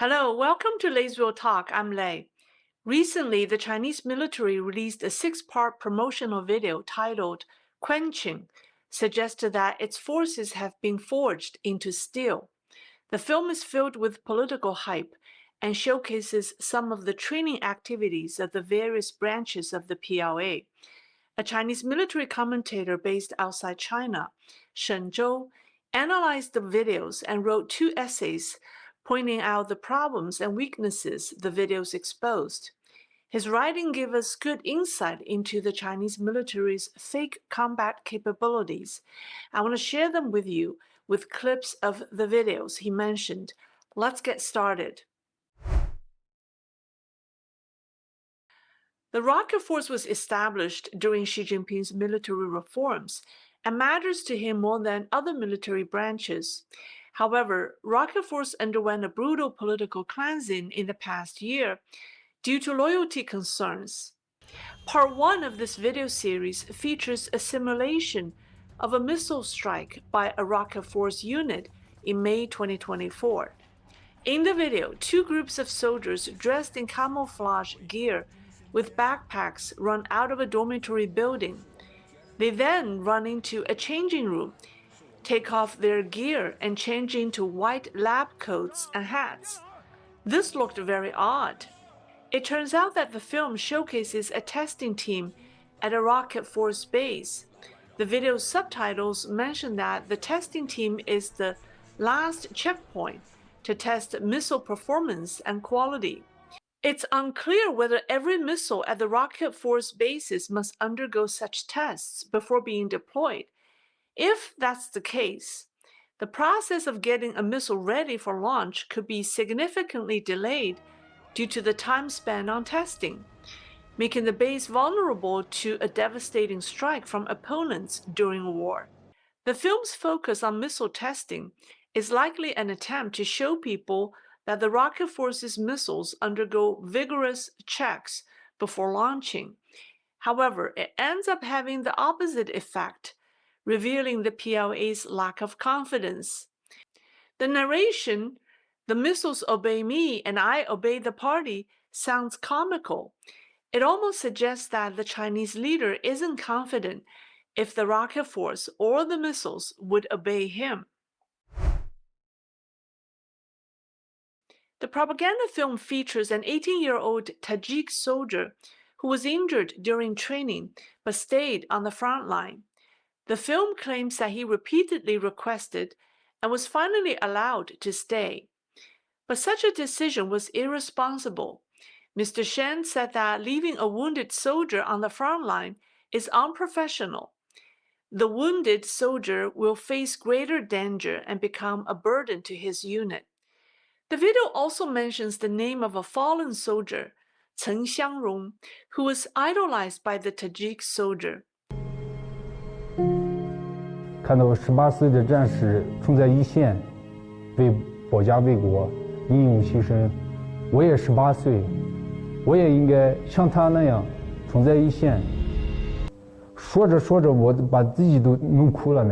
Hello, welcome to Laysville Talk. I'm Lei. Recently, the Chinese military released a six-part promotional video titled Quenching, suggested that its forces have been forged into steel. The film is filled with political hype and showcases some of the training activities of the various branches of the PLA. A Chinese military commentator based outside China, Shen Zhou, analyzed the videos and wrote two essays pointing out the problems and weaknesses the videos exposed. His writing gave us good insight into the Chinese military's fake combat capabilities. I want to share them with you with clips of the videos he mentioned. Let's get started. The Rocket Force was established during Xi Jinping's military reforms and matters to him more than other military branches. However, Rocket Force underwent a brutal political cleansing in the past year due to loyalty concerns. Part 1 of this video series features a simulation of a missile strike by a Rocket Force unit in May 2024. In the video, two groups of soldiers dressed in camouflage gear with backpacks run out of a dormitory building. They then run into a changing room, take off their gear, and change into white lab coats and hats. This looked very odd. It turns out that the film showcases a testing team at a Rocket Force base. The video's subtitles mention that the testing team is the last checkpoint to test missile performance and quality. It's unclear whether every missile at the Rocket Force bases must undergo such tests before being deployed. If that's the case, the process of getting a missile ready for launch could be significantly delayed due to the time spent on testing, making the base vulnerable to a devastating strike from opponents during a war. The film's focus on missile testing is likely an attempt to show people that the Rocket Force's missiles undergo vigorous checks before launching. However, it ends up having the opposite effect, revealing the PLA's lack of confidence. The narration, "The missiles obey me and I obey the party," sounds comical. It almost suggests that the Chinese leader isn't confident if the Rocket Force or the missiles would obey him. The propaganda film features an 18-year-old Tajik soldier who was injured during training but stayed on the front line. The film claims that he repeatedly requested and was finally allowed to stay. But such a decision was irresponsible. Mr. Shen said that leaving a wounded soldier on the front line is unprofessional. The wounded soldier will face greater danger and become a burden to his unit. The video also mentions the name of a fallen soldier, Chen Xiangrong, who was idolized by the Tajik soldier. 看到18岁的战士冲在一线，为保家卫国英勇牺牲，我也18岁，我也应该像他那样冲在一线。说着说着，我把自己都弄哭了。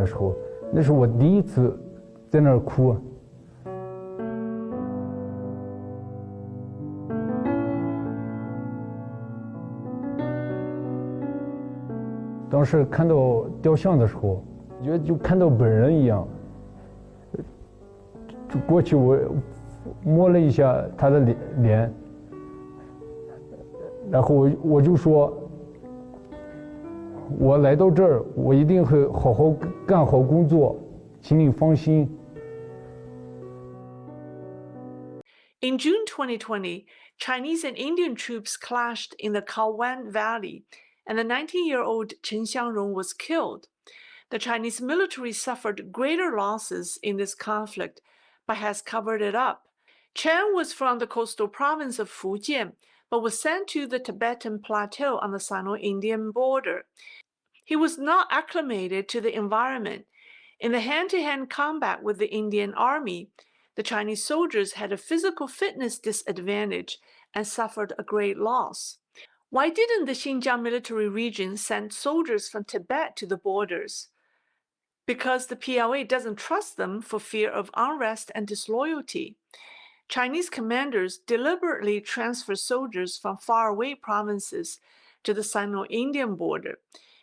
那是我第一次在那儿哭。当时看到雕像的时候，觉得就看到本人一样。就过去我摸了一下他的脸，然后我就说，我来到这儿，我一定会好好干好工作，请你放心。In June 2020, Chinese and Indian troops clashed in the Kaowan Valley, and the 19-year-old Chen Xiangrong was killed. The Chinese military suffered greater losses in this conflict, but has covered it up. Chen was from the coastal province of Fujian, but was sent to the Tibetan Plateau on the Sino-Indian border. He was not acclimated to the environment. In the hand-to-hand combat with the Indian army, the Chinese soldiers had a physical fitness disadvantage and suffered a great loss. Why didn't the Xinjiang military region send soldiers from Tibet to the borders? Because the PLA doesn't trust them for fear of unrest and disloyalty. Chinese commanders deliberately transfer soldiers from faraway provinces to the Sino-Indian border,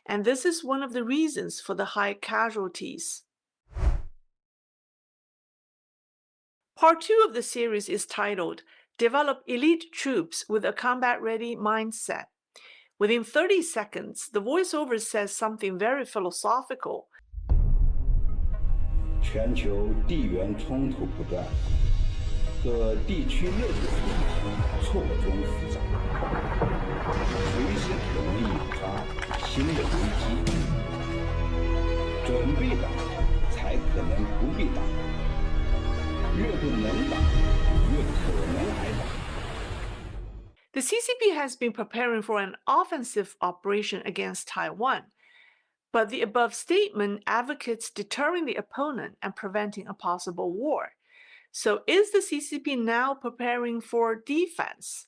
and this is one of the reasons for the high casualties. Part 2 of the series is titled, Develop Elite Troops with a Combat-Ready Mindset. Within 30 seconds, the voiceover says something very philosophical. 全球地缘冲突不断，各地区内部冲突错综复杂，随时容易引发新的危机。准备打，才可能不必打。越不能打，越可能挨打。 The CCP has been preparing for an offensive operation against Taiwan, but the above statement advocates deterring the opponent and preventing a possible war. So is the CCP now preparing for defense?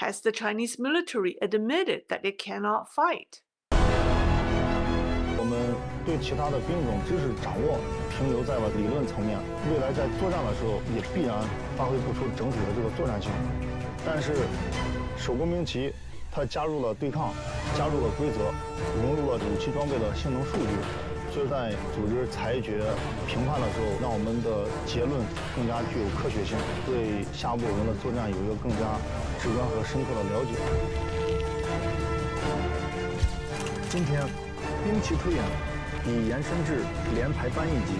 Has the Chinese military admitted that it cannot fight? 我们对其他的兵种知识掌握停留在了理论层面，未来在作战的时候也必然发挥不出整体的这个作战性。但是手工兵棋它加入了对抗，加入了规则，融入了武器装备的性能数据，所以在组织裁决评判的时候，让我们的结论更加具有科学性，对下一步我们的作战有一个更加直观和深刻的了解。今天，兵棋推演已延伸至连排班一级，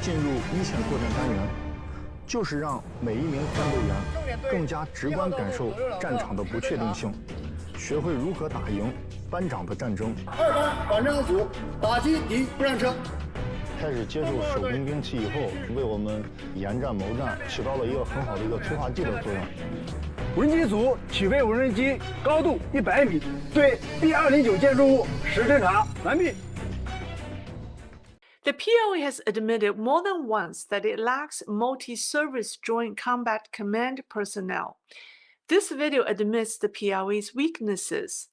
进入一线作战单元，就是让每一名战斗员更加直观感受战场的不确定性，学会如何打赢班长的战争。2班反战组打击敌不战车。开始接触手工兵器以后，为我们研战谋战起到了一个很好的一个催化剂的作用。无人机组起飞无人机高度100米，对 B-209建筑物实侦查完毕。 The PLA has admitted more than once that it lacks multi-service joint combat command personnel. This video admits the PLA's weaknesses.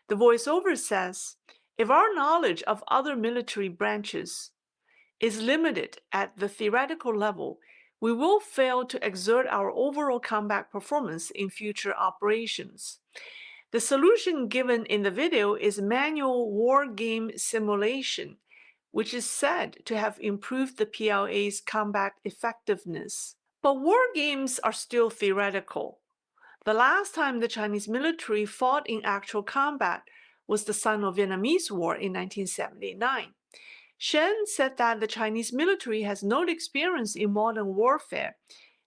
The voiceover says, if our knowledge of other military branches is limited at the theoretical level, we will fail to exert our overall combat performance in future operations. The solution given in the video is manual war game simulation, which is said to have improved the PLA's combat effectiveness. But war games are still theoretical. The last time the Chinese military fought in actual combat was the Sino-Vietnamese War in 1979. Shen said that the Chinese military has no experience in modern warfare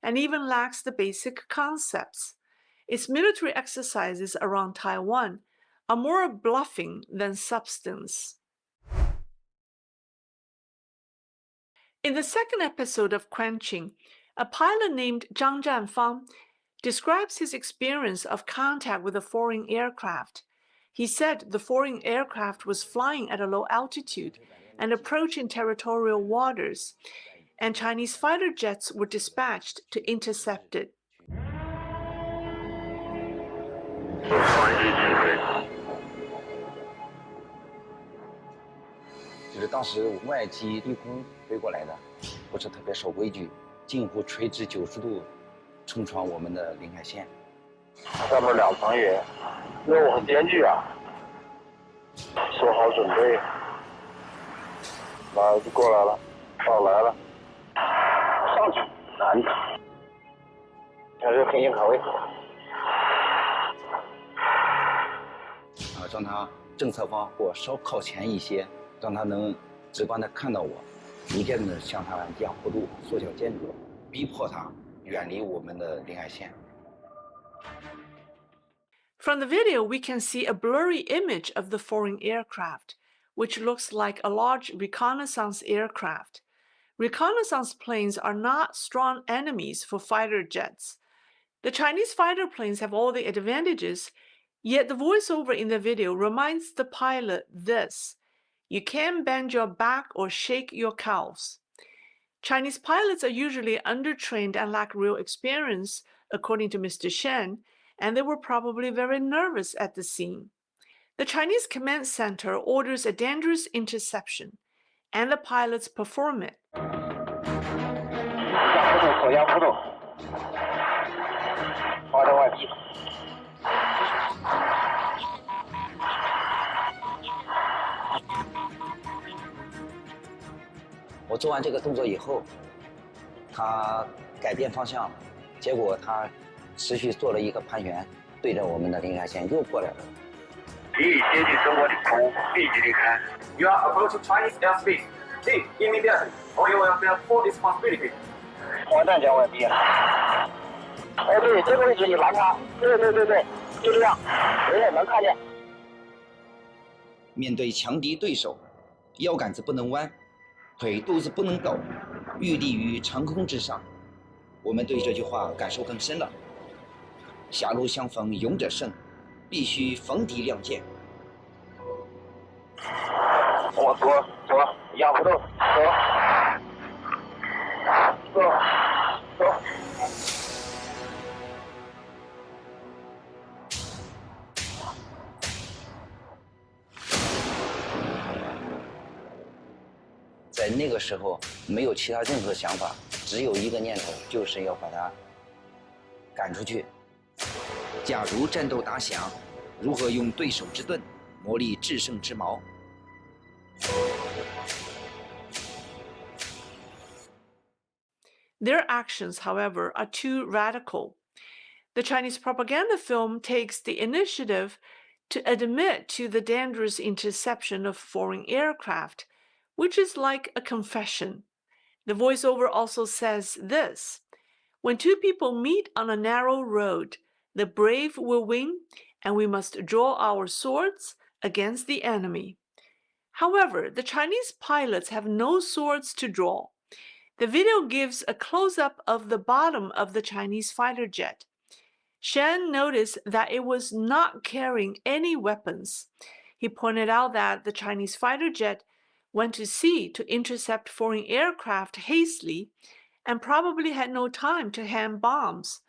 and even lacks the basic concepts. Its military exercises around Taiwan are more bluffing than substance. In the second episode of Quenching, a pilot named Zhang Zhanfang describes his experience of contact with a foreign aircraft. He said the foreign aircraft was flying at a low altitude and approaching territorial waters, and Chinese fighter jets were dispatched to intercept it. 就是当时外机低空飞过来的，不是特别守规矩，近乎垂直90度冲穿我们的领海线。上面2层也任务很艰巨啊，做好准备。马就过来了，炮来了，上去难打，还是很硬卡位。让他正侧方或稍靠前一些，让他能直观的看到我，逐渐的向他压弧度，缩小间隔，逼迫他远离我们的领海线。 From the video, we can see a blurry image of the foreign aircraft, which looks like a large reconnaissance aircraft. Reconnaissance planes are not strong enemies for fighter jets. The Chinese fighter planes have all the advantages, yet the voiceover in the video reminds the pilot this: you can't bend your back or shake your calves. Chinese pilots are usually undertrained and lack real experience, according to Mr. Shen, and they were probably very nervous at the scene. The Chinese command center orders a dangerous interception, and the pilots perform it. 发生问题。我做完这个动作以后，他改变方向了，结果他持续做了一个攀援，对着我们的领海线又过来了。你已接近中国领空，立即离开。You are approaching Chinese airspace. Leave immediately, or you will bear full responsibility. 完蛋讲完毕了。哎，对，这个位置你拦他。对，就这样，没人能看见。面对强敌对手，腰杆子不能弯，腿肚子不能抖，屹立于长空之上。我们对这句话感受更深了。狭路相逢勇者胜，必须逢敌亮剑。我左，压不动，走。在那个时候，没有其他任何想法，只有一个念头，就是要把他赶出去。假如战斗打响，如何用对手之盾磨砺制胜之矛？Their actions, however, are too radical. The Chinese propaganda film takes the initiative to admit to the dangerous interception of foreign aircraft, which is like a confession. The voiceover also says this: when two people meet on a narrow road, the brave will win, and we must draw our swords against the enemy. However, the Chinese pilots have no swords to draw. The video gives a close-up of the bottom of the Chinese fighter jet. Shen noticed that it was not carrying any weapons. He pointed out that the Chinese fighter jet went to sea to intercept foreign aircraft hastily and probably had no time to hand bombs,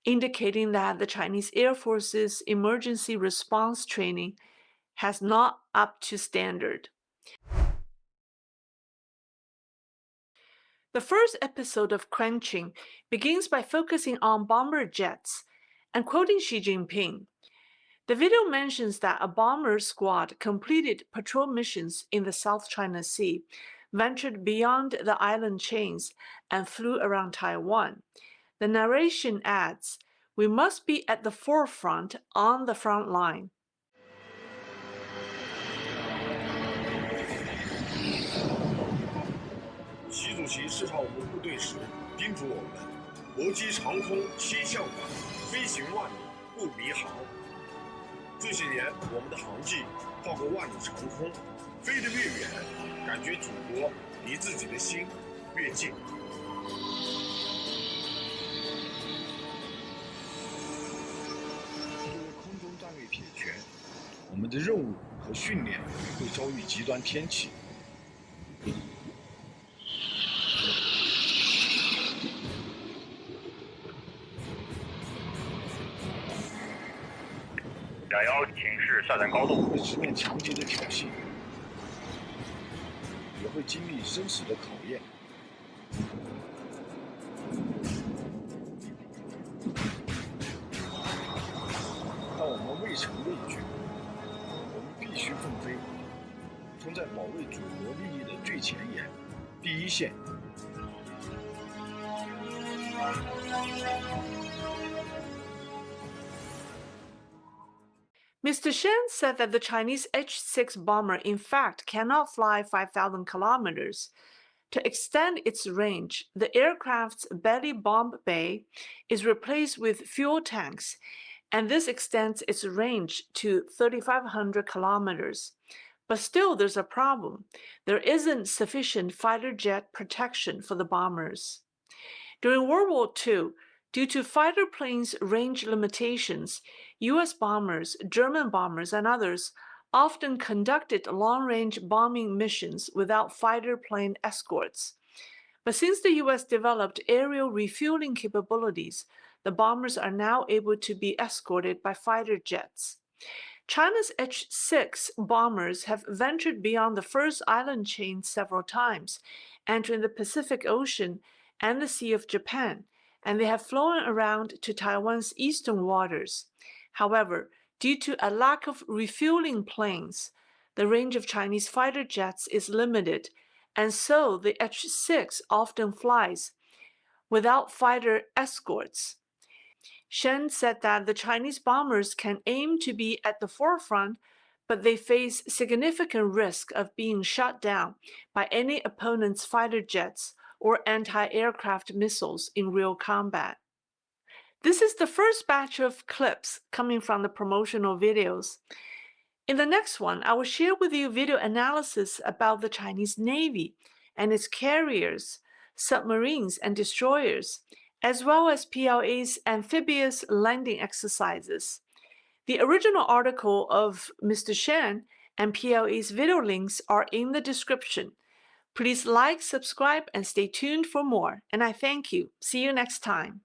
indicating that the Chinese Air Force's emergency response training has not up to standard. The first episode of Quenching begins by focusing on bomber jets and quoting Xi Jinping. The video mentions that a bomber squad completed patrol missions in the South China Sea, ventured beyond the island chains, and flew around Taiwan. The narration adds, "We must be at the forefront on the front line." 习主席视察我们部队时，叮嘱我们：搏击长空7项法，飞行万里不迷航。这些年，我们的航迹跨过万里长空，飞得越远，感觉祖国离自己的心越近。作为空中站位铁拳，我们的任务和训练会遭遇极端天气。 121，请示下降高度。会直面强敌的挑衅，也会经历生死的考验。但我们未曾畏惧，我们必须奋飞，冲在保卫祖国利益的最前沿、第一线。 Mr. Shen said that the Chinese H-6 bomber in fact cannot fly 5,000 kilometers. To extend its range, the aircraft's belly bomb bay is replaced with fuel tanks, and this extends its range to 3,500 kilometers. But still, there's a problem. There isn't sufficient fighter jet protection for the bombers. During World War II, due to fighter planes' range limitations, U.S. bombers, German bombers, and others often conducted long-range bombing missions without fighter plane escorts. But since the U.S. developed aerial refueling capabilities, the bombers are now able to be escorted by fighter jets. China's H-6 bombers have ventured beyond the first island chain several times, entering the Pacific Ocean and the Sea of Japan, and they have flown around to Taiwan's eastern waters. However, due to a lack of refueling planes, the range of Chinese fighter jets is limited, and so the H-6 often flies without fighter escorts. Shen said that the Chinese bombers can aim to be at the forefront, but they face significant risk of being shot down by any opponent's fighter jets or anti-aircraft missiles in real combat. This is the first batch of clips coming from the promotional videos. In the next one, I will share with you video analysis about the Chinese Navy and its carriers, submarines, and destroyers, as well as PLA's amphibious landing exercises. The original article of Mr. Shen and PLA's video links are in the description. Please like, subscribe, and stay tuned for more. And I thank you. See you next time.